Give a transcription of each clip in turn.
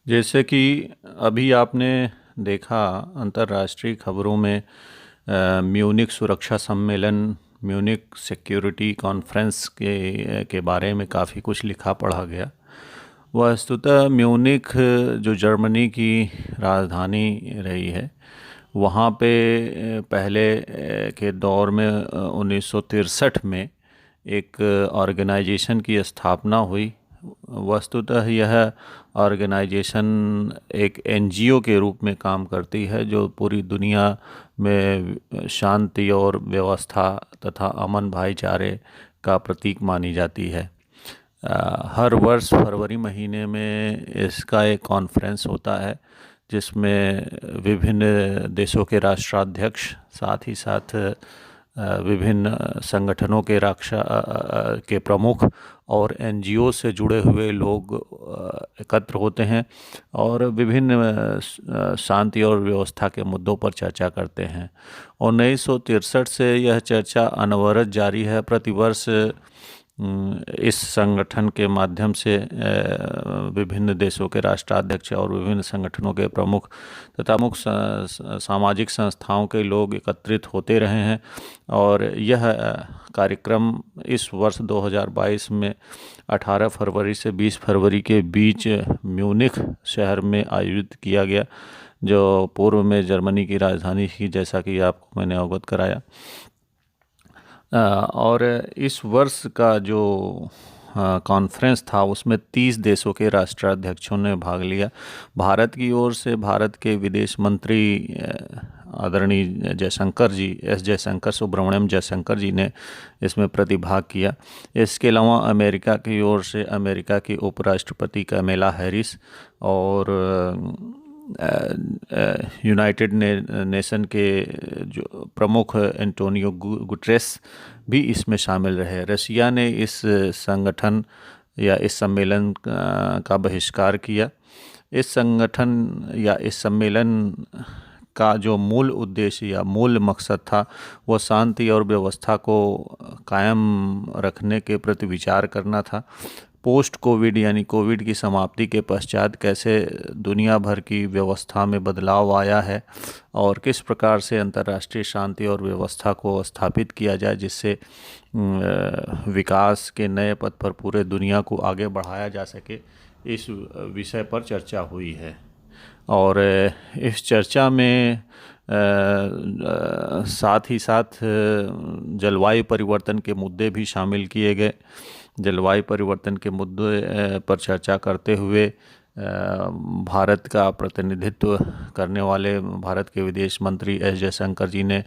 जैसे कि अभी आपने देखा अंतर्राष्ट्रीय खबरों में म्यूनिक सुरक्षा सम्मेलन, म्यूनिक सिक्योरिटी कॉन्फ्रेंस के बारे में काफ़ी कुछ लिखा पढ़ा गया। वस्तुतः म्यूनिक जो जर्मनी की राजधानी रही है, वहाँ पे पहले के दौर में 1963 में एक ऑर्गेनाइजेशन की स्थापना हुई। वस्तुतः यह ऑर्गेनाइजेशन एक एनजीओ के रूप में काम करती है, जो पूरी दुनिया में शांति और व्यवस्था तथा अमन भाईचारे का प्रतीक मानी जाती है। हर वर्ष फरवरी महीने में इसका एक कॉन्फ्रेंस होता है, जिसमें विभिन्न देशों के राष्ट्राध्यक्ष, साथ ही साथ विभिन्न संगठनों के के प्रमुख और एनजीओ से जुड़े हुए लोग एकत्र होते हैं और विभिन्न शांति और व्यवस्था के मुद्दों पर चर्चा करते हैं। 1963 से यह चर्चा अनवरत जारी है। प्रतिवर्ष इस संगठन के माध्यम से विभिन्न देशों के राष्ट्राध्यक्ष और विभिन्न संगठनों के प्रमुख तथा मुख्य सामाजिक संस्थाओं के लोग एकत्रित होते रहे हैं और यह कार्यक्रम इस वर्ष 2022 में 18 फरवरी से 20 फरवरी के बीच म्यूनिख शहर में आयोजित किया गया, जो पूर्व में जर्मनी की राजधानी थी, जैसा कि आपको मैंने अवगत कराया। और इस वर्ष का जो कॉन्फ्रेंस था, उसमें 30 देशों के राष्ट्राध्यक्षों ने भाग लिया। भारत की ओर से भारत के विदेश मंत्री आदरणीय जयशंकर जी, जयशंकर सुब्रमण्यम जयशंकर जी ने इसमें प्रतिभाग किया। इसके अलावा अमेरिका की ओर से अमेरिका की उपराष्ट्रपति कमला हैरिस और यूनाइटेड नेशन के जो प्रमुख एंटोनियो गुटेरेस भी इसमें शामिल रहे। रशिया ने इस संगठन या इस सम्मेलन का बहिष्कार किया। इस संगठन या इस सम्मेलन का जो मूल उद्देश्य या मूल मकसद था, वो शांति और व्यवस्था को कायम रखने के प्रति विचार करना था। पोस्ट कोविड यानी कोविड की समाप्ति के पश्चात कैसे दुनिया भर की व्यवस्था में बदलाव आया है और किस प्रकार से अंतर्राष्ट्रीय शांति और व्यवस्था को स्थापित किया जाए, जिससे विकास के नए पथ पर पूरे दुनिया को आगे बढ़ाया जा सके, इस विषय पर चर्चा हुई है। और इस चर्चा में साथ ही साथ जलवायु परिवर्तन के मुद्दे भी शामिल किए गए। जलवायु परिवर्तन के मुद्दे पर चर्चा करते हुए भारत का प्रतिनिधित्व करने वाले भारत के विदेश मंत्री एस जयशंकर जी ने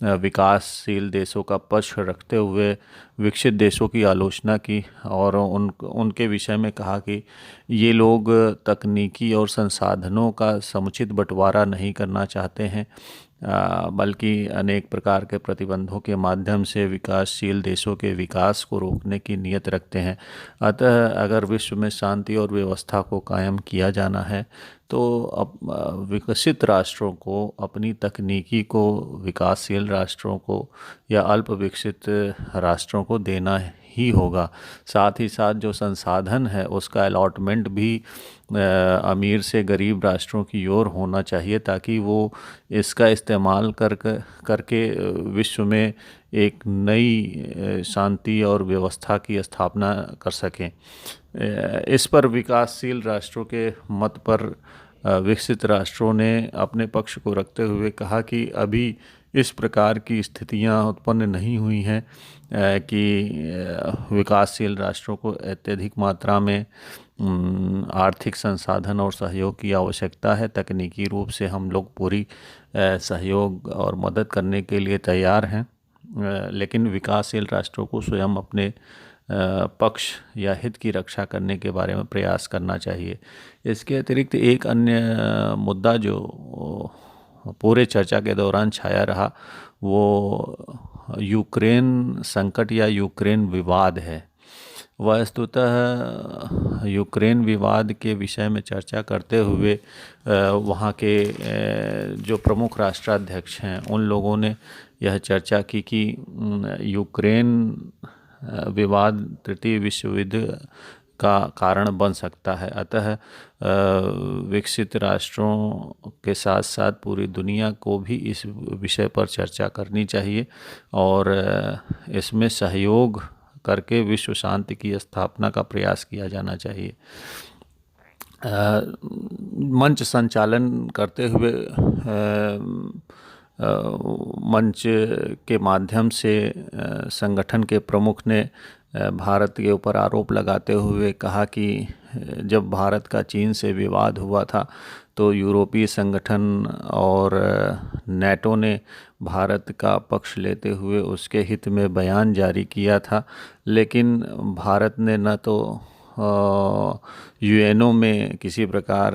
विकासशील देशों का पक्ष रखते हुए विकसित देशों की आलोचना की और उनके विषय में कहा कि ये लोग तकनीकी और संसाधनों का समुचित बंटवारा नहीं करना चाहते हैं, बल्कि अनेक प्रकार के प्रतिबंधों के माध्यम से विकासशील देशों के विकास को रोकने की नीयत रखते हैं। अतः अगर विश्व में शांति और व्यवस्था को कायम किया जाना है, तो अब विकसित राष्ट्रों को अपनी तकनीकी को विकासशील राष्ट्रों को या अल्प विकसित राष्ट्रों को देना ही होगा। साथ ही साथ जो संसाधन है, उसका अलॉटमेंट भी अमीर से गरीब राष्ट्रों की ओर होना चाहिए, ताकि वो इसका इस्तेमाल करके विश्व में एक नई शांति और व्यवस्था की स्थापना कर सकें। इस पर विकासशील राष्ट्रों के मत पर विकसित राष्ट्रों ने अपने पक्ष को रखते हुए कहा कि अभी इस प्रकार की स्थितियां उत्पन्न नहीं हुई हैं कि विकासशील राष्ट्रों को अत्यधिक मात्रा में आर्थिक संसाधन और सहयोग की आवश्यकता है। तकनीकी रूप से हम लोग पूरी सहयोग और मदद करने के लिए तैयार हैं, लेकिन विकासशील राष्ट्रों को स्वयं अपने पक्ष या हित की रक्षा करने के बारे में प्रयास करना चाहिए। इसके अतिरिक्त एक अन्य मुद्दा जो पूरे चर्चा के दौरान छाया रहा, वो यूक्रेन संकट या यूक्रेन विवाद है। वस्तुतः यूक्रेन विवाद के विषय में चर्चा करते हुए वहाँ के जो प्रमुख राष्ट्राध्यक्ष हैं, उन लोगों ने यह चर्चा की कि यूक्रेन विवाद तृतीय विश्व युद्ध का कारण बन सकता है। अतः विकसित राष्ट्रों के साथ साथ पूरी दुनिया को भी इस विषय पर चर्चा करनी चाहिए और इसमें सहयोग करके विश्व शांति की स्थापना का प्रयास किया जाना चाहिए। मंच संचालन करते हुए मंच के माध्यम से संगठन के प्रमुख ने भारत के ऊपर आरोप लगाते हुए कहा कि जब भारत का चीन से विवाद हुआ था तो यूरोपीय संगठन और नेटो ने भारत का पक्ष लेते हुए उसके हित में बयान जारी किया था, लेकिन भारत ने न तो यूएनओ में किसी प्रकार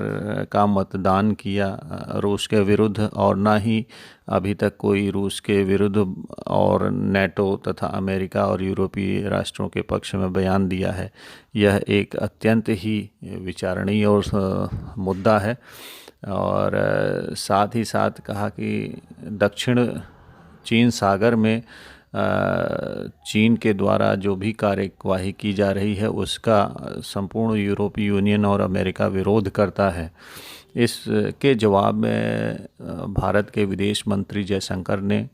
का मतदान किया रूस के विरुद्ध और ना ही अभी तक कोई रूस के विरुद्ध और नेटो तथा अमेरिका और यूरोपीय राष्ट्रों के पक्ष में बयान दिया है। यह एक अत्यंत ही विचारणीय और मुद्दा है। और साथ ही साथ कहा कि दक्षिण चीन सागर में चीन के द्वारा जो भी कार्यवाही की जा रही है उसका संपूर्ण यूरोपीय यूनियन और अमेरिका विरोध करता है। इसके जवाब में भारत के विदेश मंत्री जयशंकर ने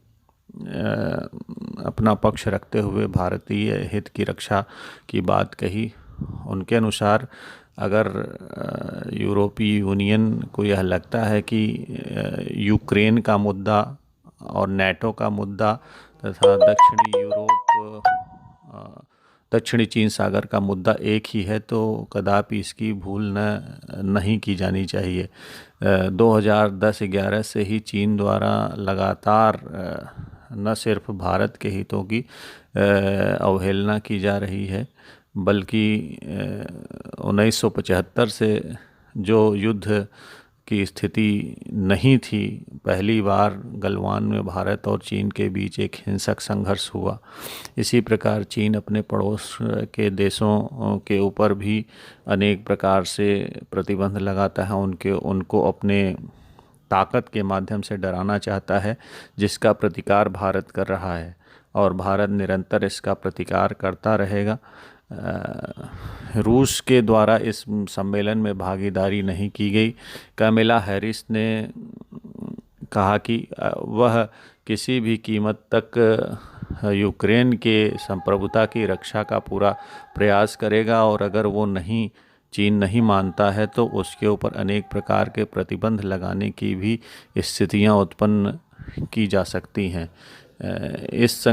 अपना पक्ष रखते हुए भारतीय हित की रक्षा की बात कही। उनके अनुसार अगर यूरोपीय यूनियन को यह लगता है कि यूक्रेन का मुद्दा और नेटो का मुद्दा तथा दक्षिणी चीन सागर का मुद्दा एक ही है तो कदापि इसकी भूल नहीं की जानी चाहिए। 2010-11 से ही चीन द्वारा लगातार न सिर्फ भारत के हितों की अवहेलना की जा रही है बल्कि 1975 से जो युद्ध की स्थिति नहीं थी, पहली बार गलवान में भारत और चीन के बीच एक हिंसक संघर्ष हुआ। इसी प्रकार चीन अपने पड़ोस के देशों के ऊपर भी अनेक प्रकार से प्रतिबंध लगाता है, उनको अपने ताकत के माध्यम से डराना चाहता है, जिसका प्रतिकार भारत कर रहा है और भारत निरंतर इसका प्रतिकार करता रहेगा। रूस के द्वारा इस सम्मेलन में भागीदारी नहीं की गई। कैमिला हैरिस ने कहा कि वह किसी भी कीमत तक यूक्रेन के संप्रभुता की रक्षा का पूरा प्रयास करेगा और अगर वो चीन नहीं मानता है तो उसके ऊपर अनेक प्रकार के प्रतिबंध लगाने की भी स्थितियां उत्पन्न की जा सकती हैं। इस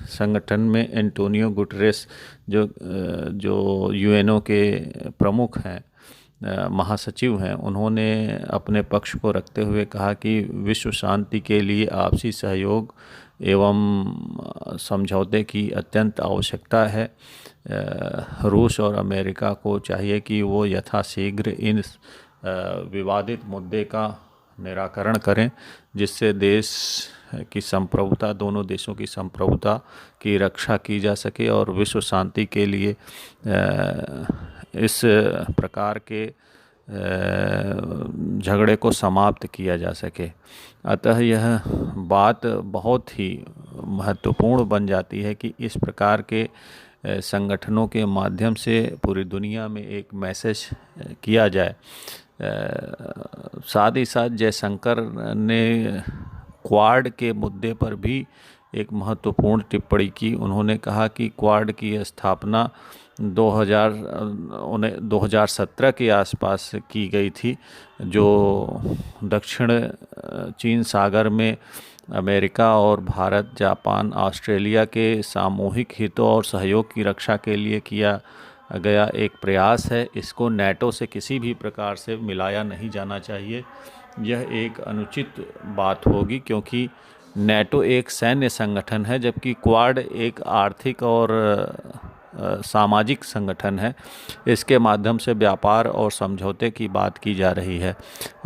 संगठन में एंटोनियो गुटरेस जो यूएनओ के प्रमुख हैं, महासचिव हैं, उन्होंने अपने पक्ष को रखते हुए कहा कि विश्व शांति के लिए आपसी सहयोग एवं समझौते की अत्यंत आवश्यकता है। रूस और अमेरिका को चाहिए कि वो यथाशीघ्र इन विवादित मुद्दे का निराकरण करें, जिससे देश की संप्रभुता, दोनों देशों की संप्रभुता की रक्षा की जा सके और विश्व शांति के लिए इस प्रकार के झगड़े को समाप्त किया जा सके। अतः यह बात बहुत ही महत्वपूर्ण बन जाती है कि इस प्रकार के संगठनों के माध्यम से पूरी दुनिया में एक मैसेज किया जाए। साथ ही साथ जयशंकर ने क्वाड के मुद्दे पर भी एक महत्वपूर्ण टिप्पणी की। उन्होंने कहा कि क्वाड की स्थापना 2017 के आसपास की गई थी, जो दक्षिण चीन सागर में अमेरिका और भारत, जापान, ऑस्ट्रेलिया के सामूहिक हितों और सहयोग की रक्षा के लिए किया गया एक प्रयास है। इसको नेटो से किसी भी प्रकार से मिलाया नहीं जाना चाहिए। यह एक अनुचित बात होगी क्योंकि नेटो एक सैन्य संगठन है जबकि क्वाड एक आर्थिक और सामाजिक संगठन है। इसके माध्यम से व्यापार और समझौते की बात की जा रही है।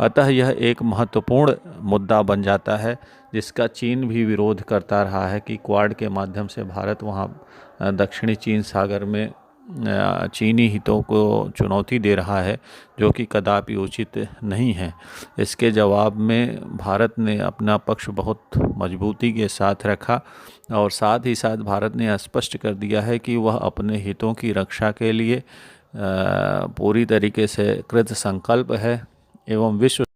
अतः यह एक महत्वपूर्ण मुद्दा बन जाता है जिसका चीन भी विरोध करता रहा है कि क्वाड के माध्यम से भारत वहाँ दक्षिणी चीन सागर में चीनी हितों को चुनौती दे रहा है, जो कि कदापि उचित नहीं है। इसके जवाब में भारत ने अपना पक्ष बहुत मजबूती के साथ रखा और साथ ही साथ भारत ने स्पष्ट कर दिया है कि वह अपने हितों की रक्षा के लिए पूरी तरीके से कृत संकल्प है एवं विश्व